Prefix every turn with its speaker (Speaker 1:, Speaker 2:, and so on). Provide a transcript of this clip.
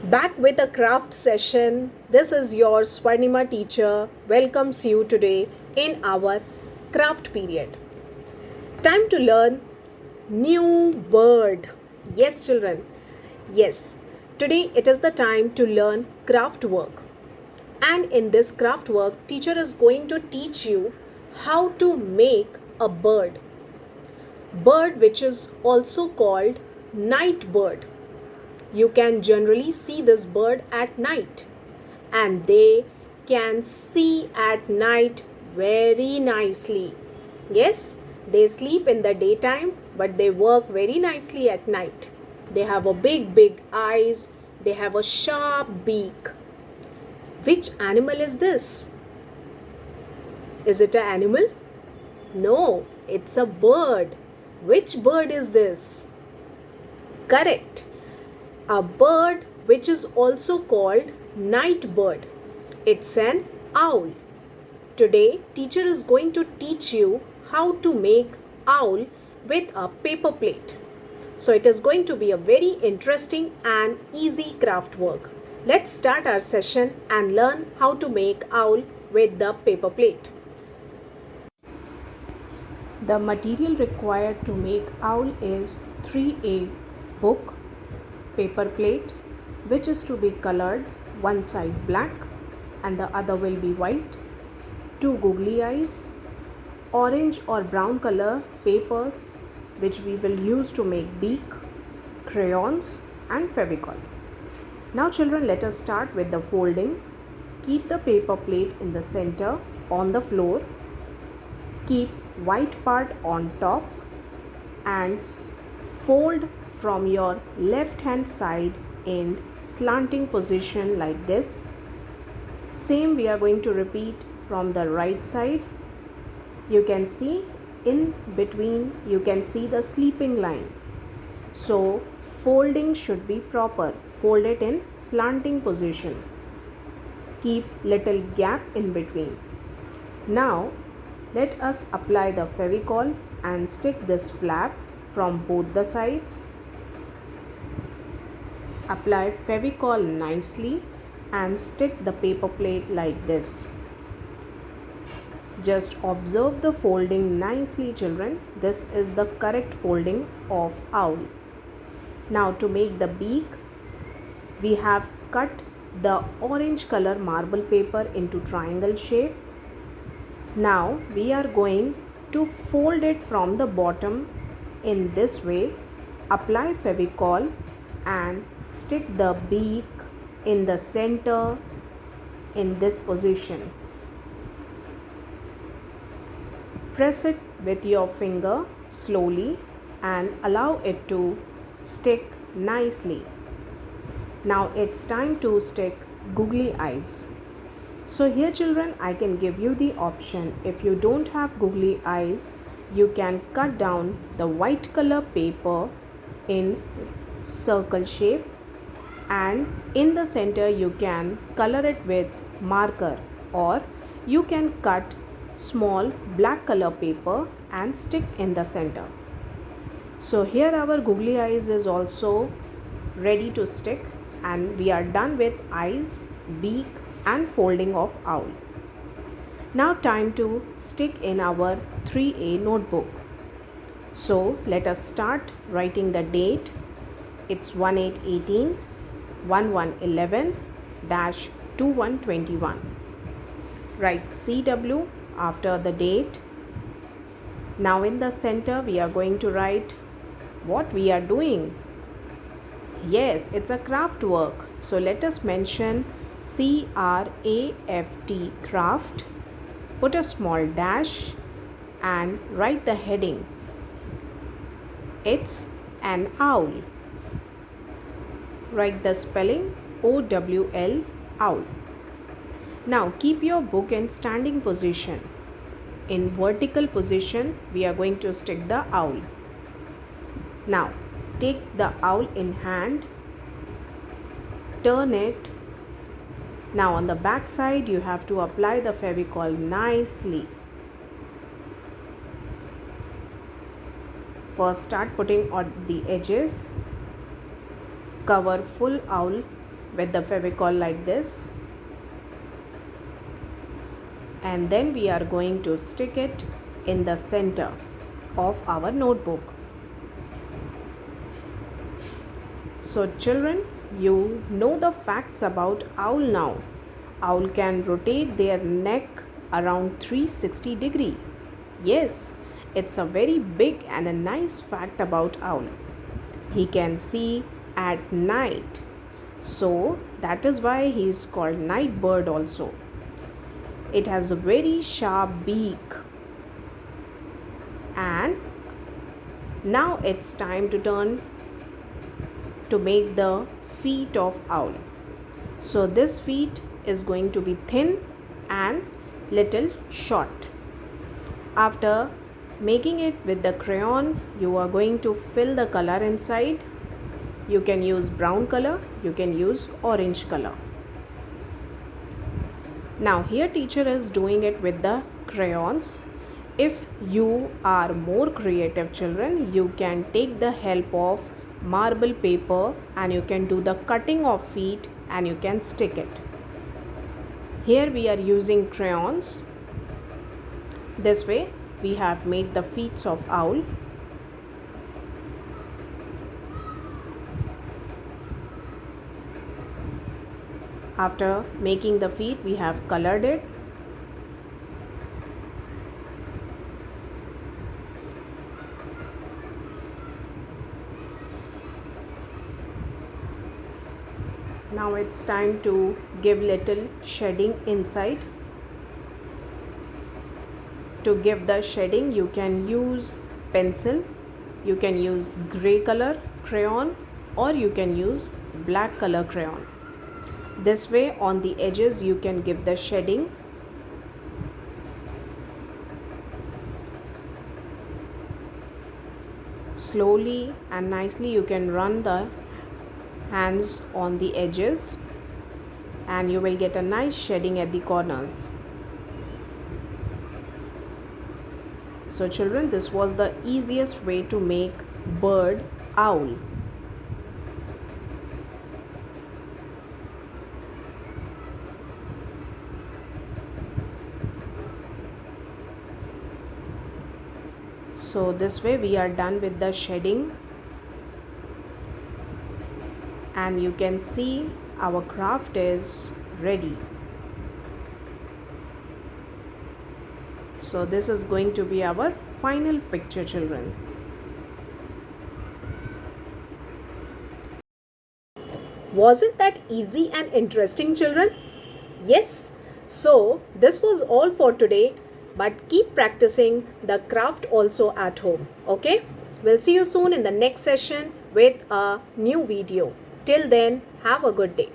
Speaker 1: Back with a craft session. This is your Swarnima teacher welcomes you today in our craft period. Time to learn new word. Yes, children. Yes. Today it is the time to learn craft work. And in this craft work, teacher is going to teach you how to make a bird. Bird which is also called night bird. You can generally see this bird at night, and they can see at night very nicely. Yes, they sleep in the daytime, but they work very nicely at night. They have a big eyes, they have a sharp beak. Which animal is this? Is it an animal? No, it's a bird. Which bird is this? Correct. A bird which is also called night bird. It's an owl. Today, teacher is going to teach you how to make owl with a paper plate. So it is going to be a very interesting and easy craft work. Let's start our session and learn how to make owl with the paper plate. The material required to make owl is 3A book, paper plate which is to be colored, one side black and the other will be white, two googly eyes, orange or brown color paper which we will use to make beak, crayons and Fevicol. Now children, let us start with the folding. Keep the paper plate in the center on the floor. Keep white part on top and fold from your left hand side in slanting position like this. Same we are going to repeat from the right side. You can see in between, you can see the sleeping line. So folding should be proper. Fold it in slanting position. Keep little gap in between. Now let us apply the Fevicol and stick this flap from both the sides. Apply Fevicol nicely and stick the paper plate like this. Just observe the folding nicely, children. This is the correct folding of owl. Now to make the beak, we have cut the orange color marble paper into triangle shape. Now we are going to fold it from the bottom in this way. Apply Fevicol and stick the beak in the center in this position. Press it with your finger slowly and allow it to stick nicely. Now it's time to stick googly eyes. So here children, I can give you the option. If you don't have googly eyes, you can cut down the white color paper in circle shape and in the center you can color it with marker, or you can cut small black color paper and stick in the center. So here our googly eyes is also ready to stick and we are done with eyes, beak and folding of owl. Now time to stick in our 3A notebook. So let us start writing the date. It's 1818 1111 2121. Write CW after the date. Now in the center we are going to write what we are doing. Yes, it's a craft work. So let us mention CRAFT, craft. Put a small dash and write the heading. It's an owl. Write the spelling OWL, owl. Now keep your book in standing position. In vertical position, we are going to stick the owl. Now take the owl in hand, turn it. Now on the back side you have to apply the Fevicol nicely. First start putting on the edges. Cover full owl with the Fevicol like this, and then we are going to stick it in the center of our notebook. So children, you know the facts about owl now. Owl can rotate their neck around 360 degree. Yes, it's a very big and a nice fact about owl. He can see at night. So that is why he is called night bird also. It has a very sharp beak. And now it's time to make the feet of owl. So this feet is going to be thin and little short. After making it with the crayon, you are going to fill the color inside. You can use brown color, you can use orange color. Now here teacher is doing it with the crayons. If you are more creative children, you can take the help of marble paper and you can do the cutting of feet and you can stick it. Here we are using crayons. This way we have made the feet of owl. After making the feet, we have colored it. Now it's time to give little shading inside. To give the shading, you can use pencil, you can use gray color crayon, or you can use black color crayon. This way on the edges you can give the shading. Slowly and nicely you can run the hands on the edges and you will get a nice shading at the corners. So children, this was the easiest way to make bird owl. So this way we are done with the shading and you can see our craft is ready. So this is going to be our final picture children. Wasn't that easy and interesting children? Yes. So this was all for today. But keep practicing the craft also at home. Okay? We'll see you soon in the next session with a new video. Till then, have a good day.